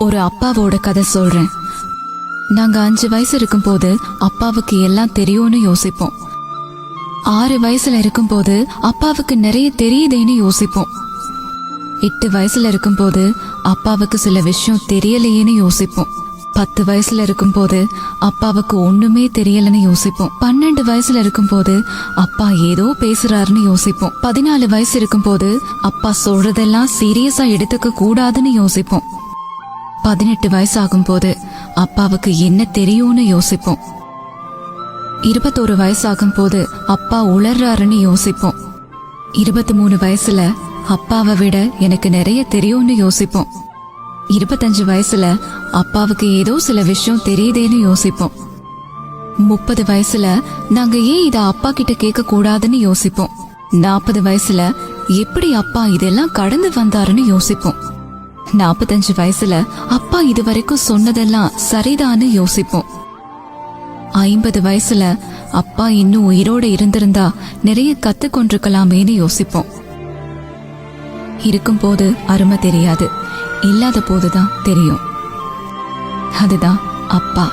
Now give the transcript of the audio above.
ஒரு அப்பாவோட கதை சொல்றேன். நாங்க 5 வயசு இருக்கும் போது அப்பாவுக்கு எல்லாம் தெரியும்னு யோசிப்போம். 6 வயசுல இருக்கும் போது அப்பாவுக்கு நிறைய தெரியுதேன்னு யோசிப்போம். 8 வயசுல இருக்கும் போது அப்பாவுக்கு சில விஷயம் தெரியலையேன்னு யோசிப்போம். 10 வயசுல இருக்கும் போது அப்பாவுக்கு ஒண்ணுமே தெரியலன்னு யோசிப்போம். 12 வயசுல இருக்கும் போது அப்பா ஏதோ பேசுறாருன்னு யோசிப்போம். 14 வயசு இருக்கும் போது அப்பா சொல்றதெல்லாம் சீரியஸா எடுத்துக்க கூடாதுன்னு யோசிப்போம். 18 வயசு ஆகும் போது அப்பாவுக்கு என்ன தெரியும்னு யோசிப்போம். 21 வயசாகும் போது அப்பா உளர்றாருன்னு யோசிப்போம். 23 வயசுல அப்பாவை விட எனக்கு நிறைய தெரியும்னு யோசிப்போம். 25 வயசுல அப்பாவுக்கு ஏதோ சில விஷயம் தெரியுதேன்னு யோசிப்போம். 30 வயசுல நாங்க ஏன் இத அப்பா கிட்ட கேட்க கூடாதுன்னு யோசிப்போம். 40 வயசுல எப்படி அப்பா இதெல்லாம் கடந்து வந்தாருன்னு யோசிப்போம். 45 வயசுல அப்பா இதுவரைக்கும் சொன்னதெல்லாம் சரிதான்னு யோசிப்போம். 50 வயசுல அப்பா இன்னும் உயிரோட இருந்திருந்தா நிறைய கத்துக்கொண்டிருக்கலாமேன்னு யோசிப்போம். இருக்கும் போது அருமை தெரியாது, இல்லாத போதுதான் தெரியும். அதுதான் அப்பா.